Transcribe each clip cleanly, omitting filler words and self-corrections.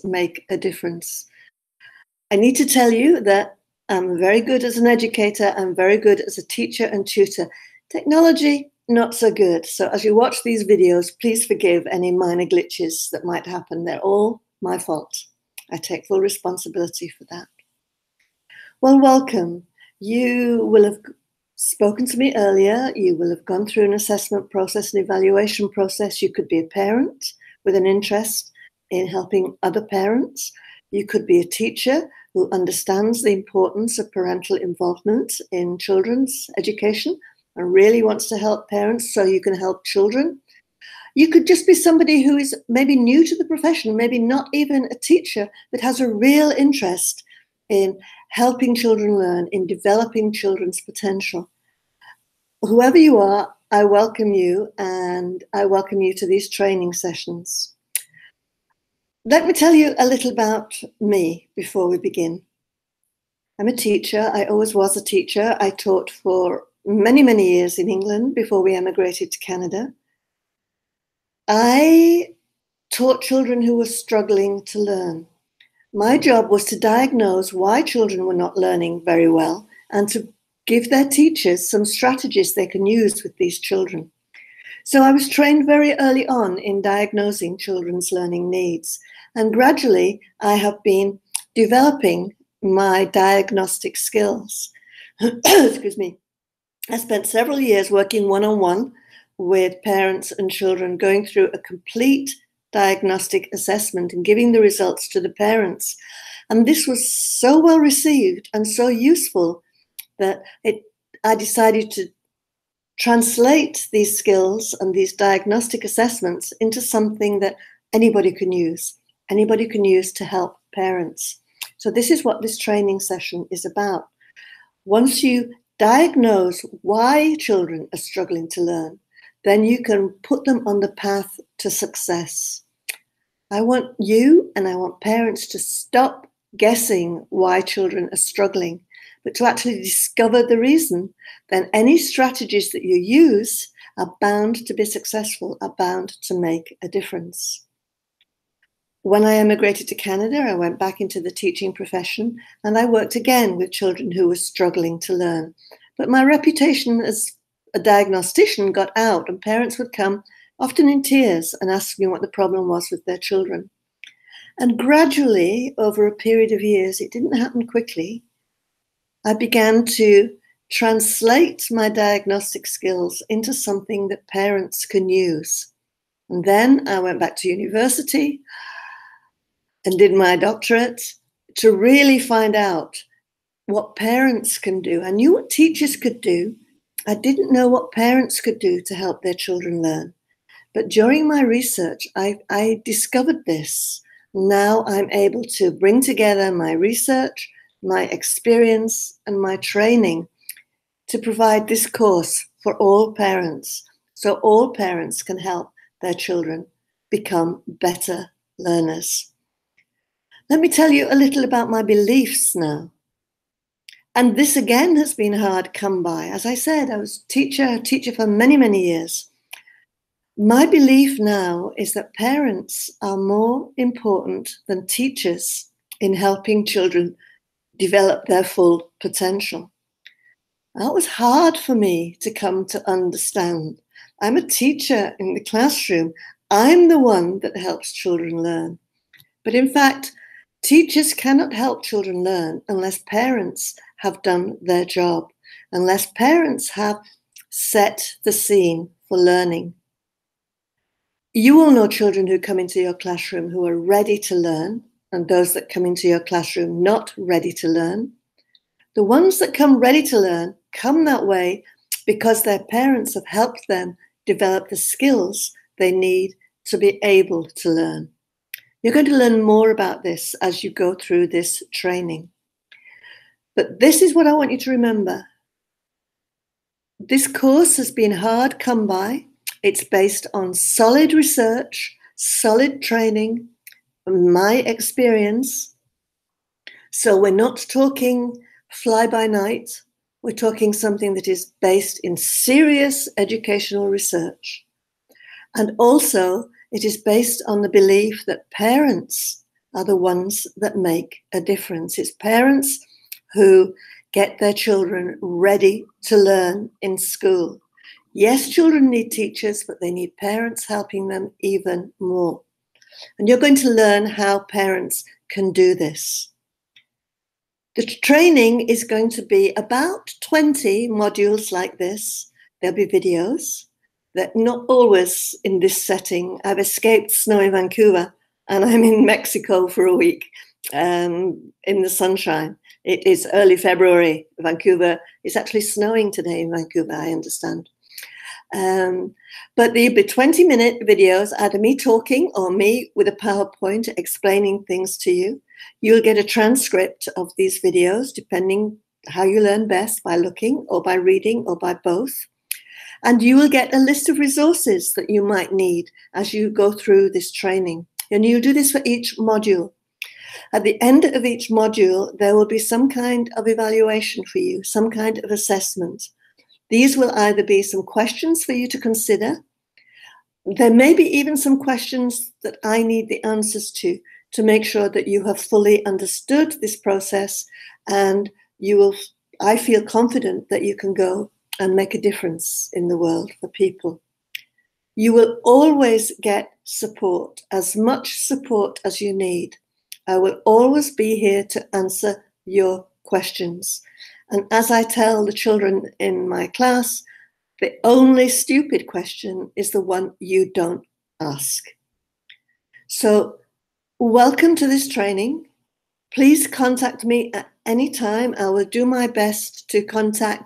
make a difference. I need to tell you that I'm very good as an educator. I'm very good as a teacher and tutor. Technology, not so good. So as you watch these videos, please forgive any minor glitches that might happen. They're all my fault. I take full responsibility for that. Well, welcome. You will have spoken to me earlier. You will have gone through an assessment process, an evaluation process. You could be a parent with an interest in helping other parents. You could be a teacher who understands the importance of parental involvement in children's education and really wants to help parents so you can help children. You could just be somebody who is maybe new to the profession, maybe not even a teacher, but has a real interest in helping children learn, in developing children's potential. Whoever you are, I welcome you, and I welcome you to these training sessions. Let me tell you a little about me before we begin. I'm a teacher. I always was a teacher. I taught for many, many years in England before we emigrated to Canada. I taught children who were struggling to learn. My job was to diagnose why children were not learning very well and to give their teachers some strategies they can use with these children. So I was trained very early on in diagnosing children's learning needs. And gradually, I have been developing my diagnostic skills. Excuse me. I spent several years working one-on-one with parents and children, going through a complete diagnostic assessment and giving the results to the parents. And this was so well received and so useful that I decided to translate these skills and these diagnostic assessments into something that anybody can use to help parents. So this is what this training session is about. Once you diagnose why children are struggling to learn, then you can put them on the path to success. I want you and I want parents to stop guessing why children are struggling, but to actually discover the reason. Then any strategies that you use are bound to be successful, are bound to make a difference. When I emigrated to Canada, I went back into the teaching profession and I worked again with children who were struggling to learn. But my reputation as a diagnostician got out and parents would come, often in tears, and ask me what the problem was with their children. And gradually, over a period of years, it didn't happen quickly, I began to translate my diagnostic skills into something that parents can use. And then I went back to university and did my doctorate to really find out what parents can do. I knew what teachers could do. I didn't know what parents could do to help their children learn. But during my research, I discovered this. Now I'm able to bring together my research, my experience, and my training to provide this course for all parents, so all parents can help their children become better learners. Let me tell you a little about my beliefs now. And this again has been hard come by. As I said, I was a teacher for many, many years. My belief now is that parents are more important than teachers in helping children develop their full potential. That was hard for me to come to understand. I'm a teacher in the classroom. I'm the one that helps children learn. But in fact, teachers cannot help children learn unless parents have done their job, unless parents have set the scene for learning. You all know children who come into your classroom who are ready to learn, and those that come into your classroom not ready to learn. The ones that come ready to learn come that way because their parents have helped them develop the skills they need to be able to learn. You're going to learn more about this as you go through this training. But this is what I want you to remember. This course has been hard come by. It's based on solid research, solid training, my experience. So we're not talking fly by night. We're talking something that is based in serious educational research. And also, it is based on the belief that parents are the ones that make a difference. It's parents who get their children ready to learn in school. Yes, children need teachers, but they need parents helping them even more. And you're going to learn how parents can do this. The training is going to be about 20 modules like this. There'll be videos. That not always in this setting. I've escaped snowy Vancouver and I'm in Mexico for a week in the sunshine. It is early February, Vancouver. It's actually snowing today in Vancouver, I understand. But there'll be 20-minute videos, either me talking or me with a PowerPoint explaining things to you. You'll get a transcript of these videos, depending how you learn best, by looking or by reading or by both. And you will get a list of resources that you might need as you go through this training. And you'll do this for each module. At the end of each module, there will be some kind of evaluation for you, some kind of assessment. These will either be some questions for you to consider. There may be even some questions that I need the answers to make sure that you have fully understood this process, and I feel confident that you can go and make a difference in the world for people. You will always get support, as much support as you need. I will always be here to answer your questions. And as I tell the children in my class, the only stupid question is the one you don't ask. So welcome to this training. Please contact me at any time. I will do my best to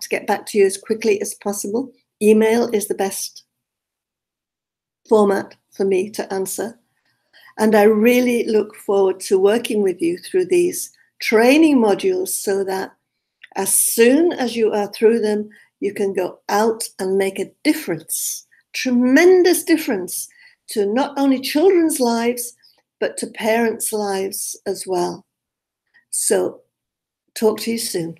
get back to you as quickly as possible. Email is the best format for me to answer. And I really look forward to working with you through these training modules so that as soon as you are through them, you can go out and make a difference, tremendous difference to not only children's lives, but to parents' lives as well. So talk to you soon.